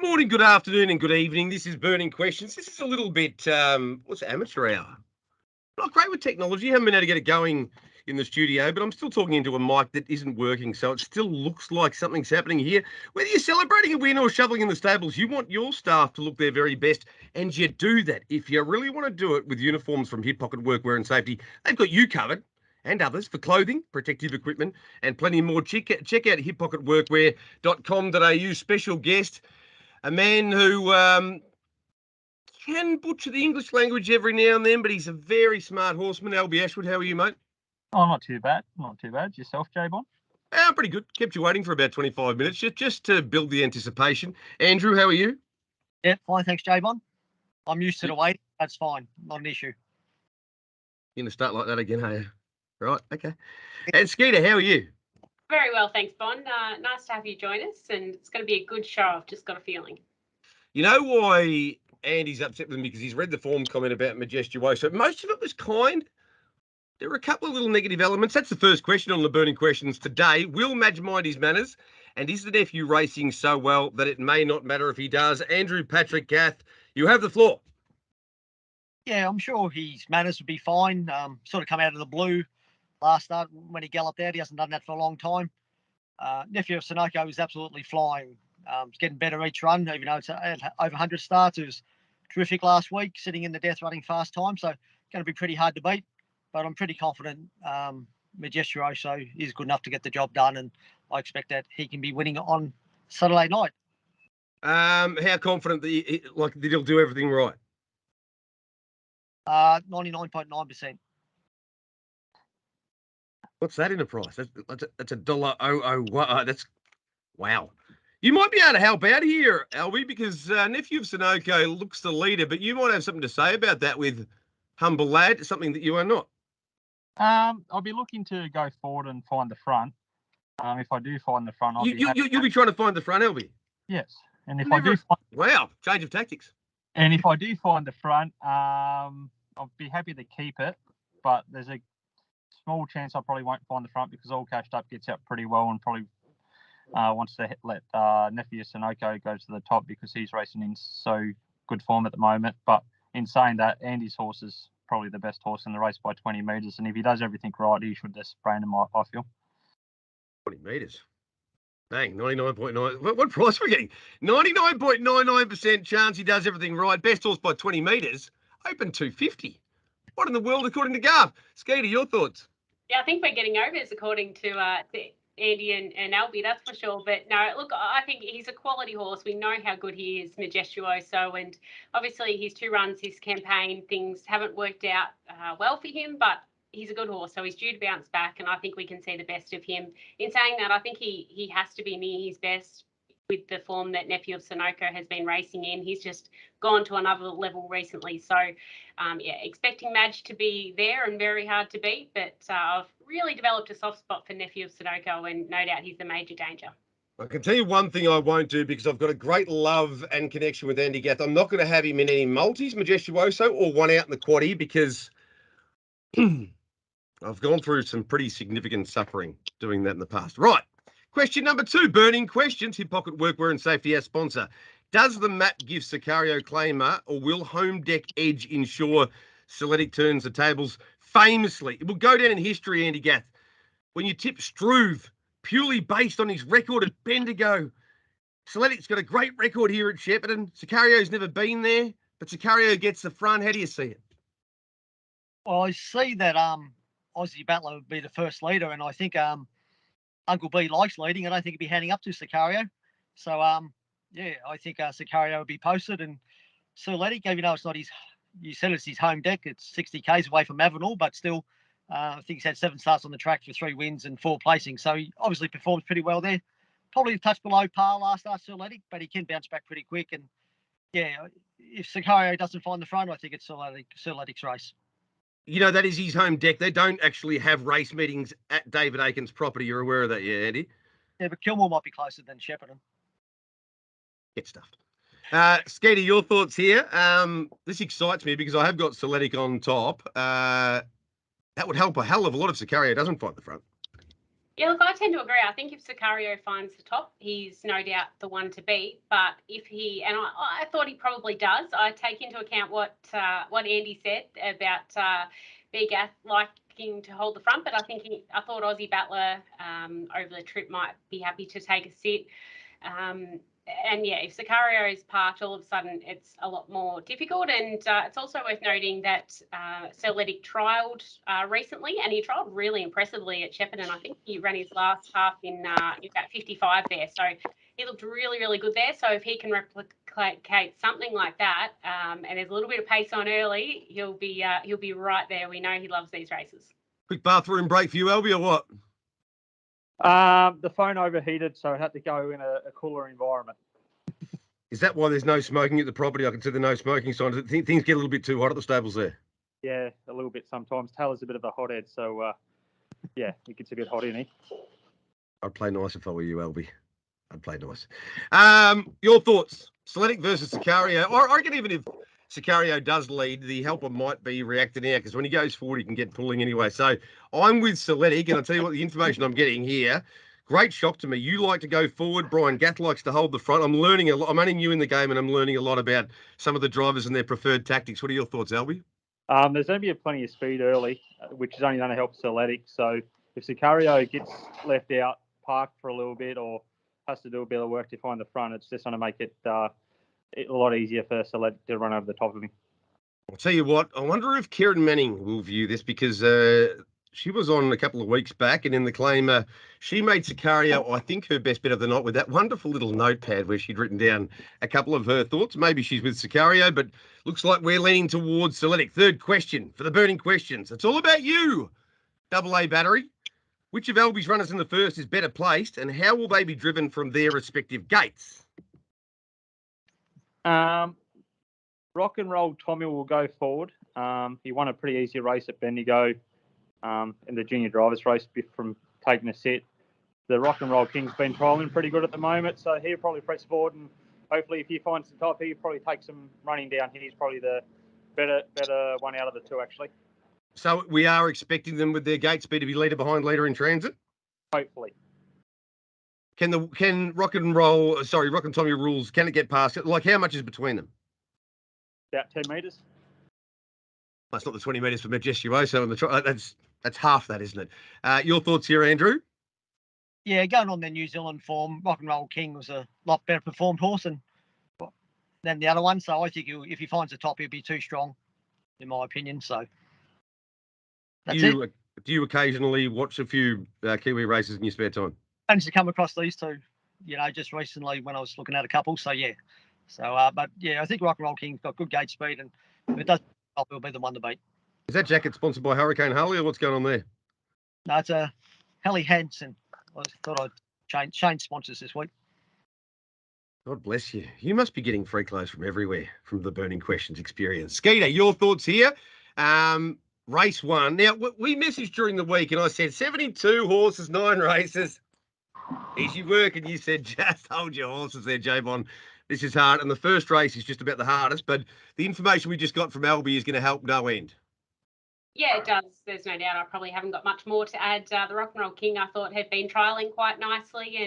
Good morning, good afternoon, and good evening. This is Burning Questions. This is a little bit, what's amateur hour? Not great with technology. Haven't been able to get it going in the studio, but I'm still talking into a mic that isn't working, so it still looks like something's happening here. Whether you're celebrating a win or shoveling in the stables, you want your staff to look their very best, and you do that. If you really want to do it with uniforms from Hip Pocket Workwear and Safety, they've got you covered. And others for clothing, protective equipment, and plenty more. Check out hippocketworkwear.com.au. Special guest, a man who can butcher the English language every now and then, but he's a very smart horseman. Alex Ashwood, how are you, mate? Oh, not too bad. Not too bad. Yourself, J-Bon? Pretty good. Kept you waiting for about 25 minutes just to build the anticipation. Andrew, how are you? Yeah, fine, thanks, J-Bon. I'm used to the wait. That's fine. Not an issue. You're going to start like that again, are you? Right, okay. And Skeeter, how are you? Very well, thanks, Bon. Nice to have you join us, and it's going to be a good show. I've just got a feeling. You know why Andy's upset with me? Because he's read the form comment about Majestuoso. Most of it was kind. There were a couple of little negative elements. That's the first question on the Burning Questions today. Will Madge mind his manners? And is the nephew racing so well that it may not matter if he does? Andrew Patrick Gath, you have the floor. Yeah, I'm sure his manners would be fine. Sort of come out of the blue last start when he galloped out. He hasn't done that for a long time. Nephew of Sunoco is absolutely flying. It's getting better each run, even though it's over 100 starts. It was terrific last week, sitting in the death running fast time. So going to be pretty hard to beat. But I'm pretty confident Majestuoso is good enough to get the job done. And I expect that he can be winning on Saturday night. How confident that he'll do everything right? 99.9%. What's that in a price? That's $1.001. That's wow. You might be able to help out here, Albie, because nephew of Sunoco looks the leader, but you might have something to say about that with Humble Lad, something that you are not. I'll be looking to go forward and find the front. If I do find the front, you'll be trying to find the front, Albie. Yes, and if I do wow, change of tactics. And if I do find the front, I'll be happy to keep it, but there's a small chance I probably won't find the front because All Cashed Up gets out pretty well and probably wants to let nephew Sunoco go to the top because he's racing in so good form at the moment. But in saying that, Andy's horse is probably the best horse in the race by 20 metres, and if he does everything right, he should just brain him, I feel. 20 metres. Dang, 99.9. What price are we getting? 99.99% chance he does everything right. Best horse by 20 metres. Open 250. What in the world, according to Garth? Skeeter, your thoughts? Yeah, I think we're getting overs according to Andy and Albie, that's for sure. But no, look, I think he's a quality horse. We know how good he is, Majestuoso, and obviously his 2 runs, his campaign, things haven't worked out well for him, but he's a good horse, so he's due to bounce back, and I think we can see the best of him. In saying that, I think he has to be near his best with the form that nephew of Sunoco has been racing in. He's just gone to another level recently. So, expecting Madge to be there and very hard to beat, but I've really developed a soft spot for nephew of Sunoco, and no doubt he's the major danger. I can tell you one thing I won't do because I've got a great love and connection with Andy Gath. I'm not going to have him in any multis, Majestuoso, or one out in the quaddie because I've gone through some pretty significant suffering doing that in the past. Right. Question number 2, Burning Questions. Hip Pocket Workwear and Safety, our sponsor. Does the map give Sicario claimer, or will Home Deck Edge ensure Seletic turns the tables famously? It will go down in history, Andy Gath, when you tip Struve purely based on his record at Bendigo. Seletic's got a great record here at Shepparton. Sicario's never been there, but Sicario gets the front. How do you see it? Well, I see that Aussie Battler would be the first leader, and I think Uncle B likes leading. I don't think he'd be handing up to Sicario. So, yeah, I think Sicario would be posted, and Seletic, even though it's not his, you said it's his home deck, it's 60 k's away from Avenel, but still, I think he's had 7 starts on the track for 3 wins and 4 placings. So he obviously performs pretty well there. Probably a touch below par last start, Seletic, but he can bounce back pretty quick. And yeah, if Sicario doesn't find the front, I think it's Seletic's race. You know, that is his home deck. They don't actually have race meetings at David Aiken's property. You're aware of that, yeah, Andy? Yeah, but Kilmore might be closer than Shepparton. Get stuffed. Skeeter, your thoughts here. This excites me because I have got Seletic on top. That would help a hell of a lot if Sicario doesn't find the front. Yeah, look, I tend to agree. I think if Sicario finds the top, he's no doubt the one to beat. But if he, and I thought he probably does. I take into account what Andy said about Big Ath liking to hold the front. But I thought Aussie Battler over the trip might be happy to take a sit. And yeah, if Sicario is parked, all of a sudden it's a lot more difficult. And it's also worth noting that Celtic trialled recently, and he trialled really impressively at Shepparton. I think he ran his last half in about 55 there. So he looked really, really good there. So if he can replicate something like that, and there's a little bit of pace on early, he'll be right there. We know he loves these races. Quick bathroom break for you, Albie, or what? The phone overheated, so it had to go in a cooler environment. Is that why there's no smoking at the property? I can see the no smoking signs. Things get a little bit too hot at the stables there. Yeah, a little bit sometimes. Taylor's a bit of a hothead, so yeah, it gets a bit hot in here. I'd play nice if I were you, Albie. I'd play nice. Your thoughts? Celtic versus Sicario. I reckon even if Sicario does lead, the helper might be reacting out because when he goes forward, he can get pulling anyway. So I'm with Celtic, and I'll tell you what, the information I'm getting here, great shock to me. You like to go forward. Brian Gath likes to hold the front. I'm learning a lot. I'm only new in the game, and I'm learning a lot about some of the drivers and their preferred tactics. What are your thoughts, Albie? There's going to be plenty of speed early, which is only going to help Celtic. So if Sicario gets left out, parked for a little bit, or has to do a bit of work to find the front, it's just going to make it a lot easier for Celtic to run over the top of him. I'll tell you what, I wonder if Kieran Manning will view this because she was on a couple of weeks back, and in the claimer, she made Sicario, I think, her best bet of the night with that wonderful little notepad where she'd written down a couple of her thoughts. Maybe she's with Sicario, but looks like we're leaning towards Celtic. Third question for the burning questions. It's all about you, Double A Battery. Which of Albie's runners in the first is better placed, and how will they be driven from their respective gates? Rock and Roll Tommy will go forward. He won a pretty easy race at Bendigo in the junior drivers race from taking a set. The Rock and Roll King's been trialling pretty good at the moment, so he'll probably press forward, and hopefully if he finds the top, he'll probably take some running down. He's probably the better one out of the two, actually. So we are expecting them with their gate speed to be leader behind leader in transit? Hopefully. Can Rock and Tommy rules, can it get past it? Like, how much is between them? About 10 metres. That's not the 20 metres for Majestuoso. That's half that, isn't it? Your thoughts here, Andrew? Yeah, going on their New Zealand form, Rock and Roll King was a lot better performed horse than the other one. So I think if he finds the top, he'll be too strong, in my opinion. So that's it. Do you occasionally watch a few Kiwi races in your spare time? Managed to come across these two, just recently when I was looking at a couple. So yeah. So, but yeah, I think Rock and Roll King's got good gate speed, and if it does, he'll be the one to beat. Is that jacket sponsored by Hurricane Harley, or what's going on there? No, it's a Helly Hansen. I thought I'd change sponsors this week. God bless you. You must be getting free clothes from everywhere from the Burning Questions experience. Skeeter, your thoughts here? Race one. Now, we messaged during the week, and I said 72 horses, 9 races. Easy work, and you said just hold your horses there, J-Bon. This is hard, and the first race is just about the hardest, but the information we just got from Albie is going to help no end. Yeah, it does. There's no doubt. I probably haven't got much more to add. The Rock and Roll King, I thought, had been trialling quite nicely,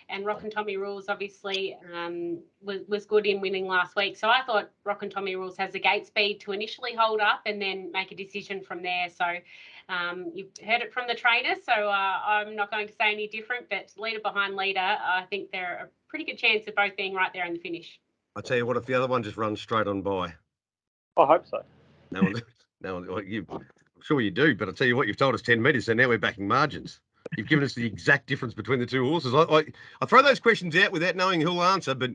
and Rock and Tommy Rules obviously was good in winning last week. So I thought Rock and Tommy Rules has the gate speed to initially hold up and then make a decision from there. So you've heard it from the trainer, so I'm not going to say any different, but leader behind leader, I think they're a pretty good chance of both being right there in the finish. I tell you what, if the other one just runs straight on by. I hope so. No, I'm sure you do, but I tell you what, you've told us 10 metres, so now we're backing margins. You've given us the exact difference between the two horses. I throw those questions out without knowing who'll answer, but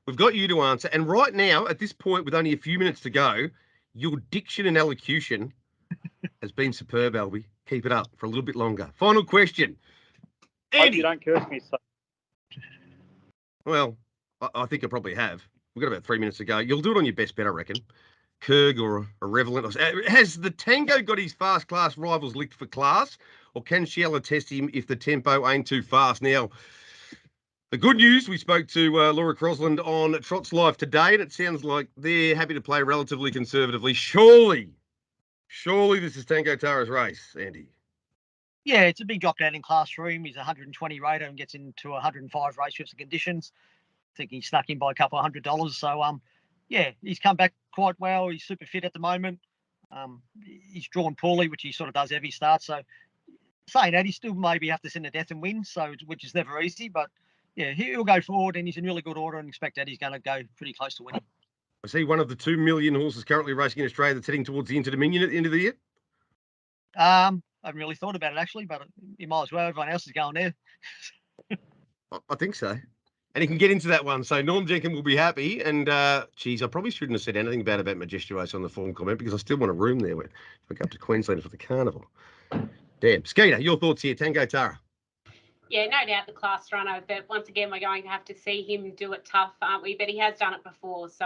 we've got you to answer. And right now, at this point, with only a few minutes to go, your diction and elocution has been superb, Albie. Keep it up for a little bit longer. Final question. Andy. Hope you don't curse me. So. Well, I think I probably have. We've got about 3 minutes to go. You'll do it on your best bet, I reckon. Kurg or a Revelant. Has the Tango got his fast class rivals licked for class, or can Sheila test him if the tempo ain't too fast? Now, the good news, we spoke to Laura Crosland on Trots Live today, and it sounds like they're happy to play relatively conservatively. Surely this is Tango Tara's race, Andy. Yeah, it's a big drop down in class for him. He's a 120 rater and gets into 105 race trips and conditions. I think he snuck in by a couple of $100. So, yeah, he's come back quite well. He's super fit at the moment. He's drawn poorly, which he sort of does every start. So, saying that, he still maybe have to send a death and win, so which is never easy. But yeah, he'll go forward, and he's in really good order, and expect that he's going to go pretty close to winning. I see one of the 2 million horses currently racing in Australia that's heading towards the Inter-Dominion at the end of the year. I haven't really thought about it actually, but you might as well. Everyone else is going there. I think so. And he can get into that one. So Norm Jenkins will be happy. And, geez, I probably shouldn't have said anything bad about Majestuous on the form comment because I still want a room there when we go up to Queensland for the carnival. Damn. Skeeter, your thoughts here. Tango Tara. Yeah, no doubt the class runner, but once again, we're going to have to see him do it tough, aren't we? But he has done it before, so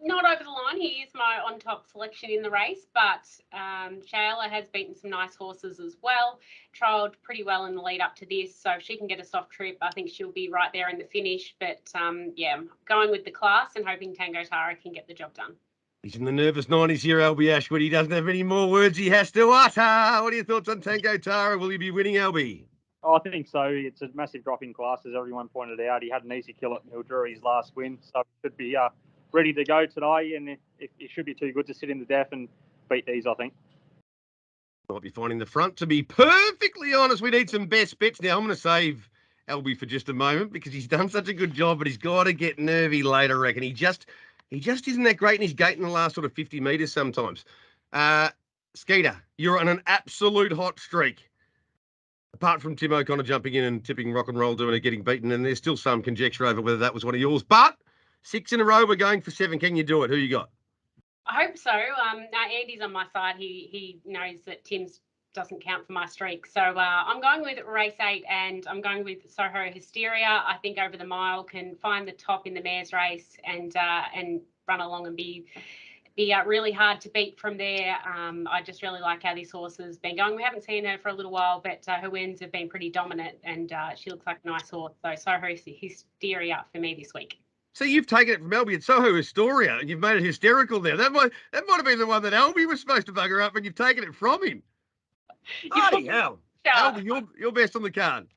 not over the line. He is my on-top selection in the race, but Shayla has beaten some nice horses as well, trialled pretty well in the lead up to this, so if she can get a soft trip, I think she'll be right there in the finish. But, yeah, I'm going with the class and hoping Tango Tara can get the job done. He's in the nervous 90s here, Albie Ashwood. He doesn't have any more words he has to utter. What are your thoughts on Tango Tara? Will he be winning, Albie? Oh, I think so. It's a massive drop in class, as everyone pointed out. He had an easy kill at Mildura, his last win, so he should be ready to go today, and it should be too good to sit in the death and beat these, I think. Might be finding the front. To be perfectly honest, we need some best bets. Now, I'm going to save Albie for just a moment because he's done such a good job, but he's got to get nervy later, I reckon. He just isn't that great in his gait in the last sort of 50 metres sometimes. Skeeter, you're on an absolute hot streak. Apart from Tim O'Connor jumping in and tipping Rock and Roll doing it, getting beaten, and there's still some conjecture over whether that was one of yours. But 6 in a row, we're going for 7. Can you do it? Who you got? I hope so. Andy's on my side. He knows that Tim's doesn't count for my streak. So I'm going with race 8, and I'm going with Soho Hysteria. I think over the mile can find the top in the mares race and run along and be really hard to beat from there. I just really like how this horse has been going. We haven't seen her for a little while, but her wins have been pretty dominant, and she looks like a nice horse. So Soho Hysteria for me this week. So you've taken it from Albie at Soho Hysteria, and you've made it hysterical there. That might have been the one that Albie was supposed to bugger up, and you've taken it from him. Bloody hell. Albie, you're best on the card.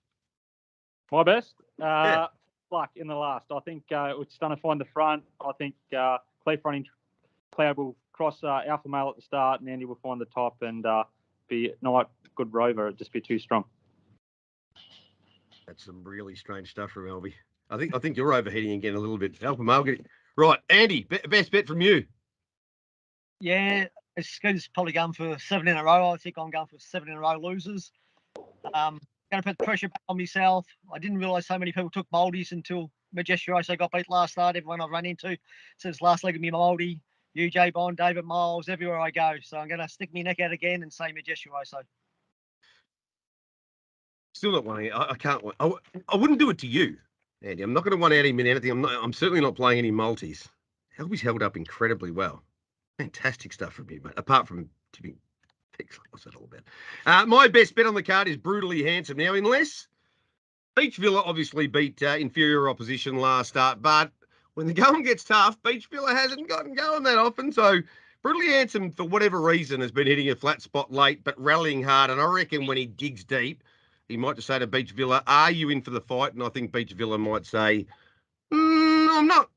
My best? Yeah. Luck in the last. I think it's going to find the front. I think Cloud will cross Alpha Male at the start, and Andy will find the top and be not good Rover. It'd just be too strong. That's some really strange stuff from Albie. I think you're overheating again a little bit. Alpha Male, right, Andy, best bet from you. Yeah, it's probably going for 7 in a row. I think I'm going for 7 in a row losers. Going to put the pressure back on myself. I didn't realise so many people took Maldies until Majestuoso got beat last start. Everyone I've run into since last leg of me Maldi, UJ Bond, David Miles, everywhere I go. So I'm going to stick my neck out again and say Majestuoso. Still not wanting it. I can't. I wouldn't do it to you, Andy. I'm not going to one out him in anything. I'm certainly not playing any multis. Albie's held up incredibly well. Fantastic stuff from you, mate. Apart from tipping picks, what's that all about? My best bet on the card is Brutally Handsome. Now, unless Beach Villa obviously beat inferior opposition last start, but when the going gets tough, Beach Villa hasn't gotten going that often. So Brutally Handsome, for whatever reason, has been hitting a flat spot late, but rallying hard. And I reckon when he digs deep, he might just say to Beach Villa, are you in for the fight? And I think Beach Villa might say, I'm not.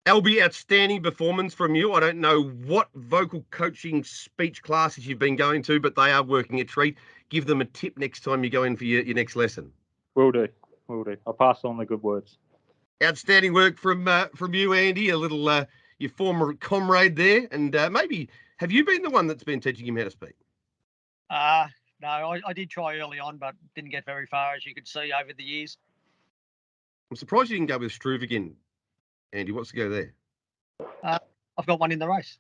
Albie, outstanding performance from you. I don't know what vocal coaching speech classes you've been going to, but they are working a treat. Give them a tip next time you go in for your next lesson. Will do. I'll pass on the good words. Outstanding work from you, Andy. A little your former comrade there, and maybe have you been the one that's been teaching him how to speak? No, I did try early on, but didn't get very far, as you could see over the years. I'm surprised you didn't go with Struve again, Andy. What's the go there? I've got one in the race.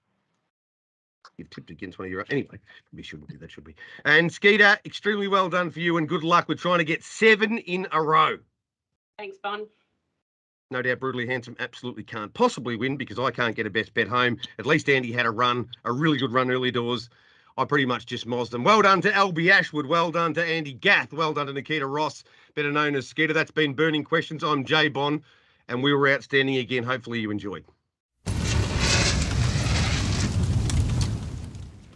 You've tipped against one of your... Anyway, we shouldn't do that, should we? And Skeeter, extremely well done for you, and good luck with trying to get 7 in a row. Thanks, Bon. No doubt Brutally Handsome absolutely can't possibly win because I can't get a best bet home. At least Andy had a really good run early doors. I pretty much just mozzed them. Well done to Albie Ashwood. Well done to Andy Gath. Well done to Nikita Ross, better known as Skeeter. That's been Burning Questions. I'm Jay Bon, and we were outstanding again. Hopefully you enjoyed.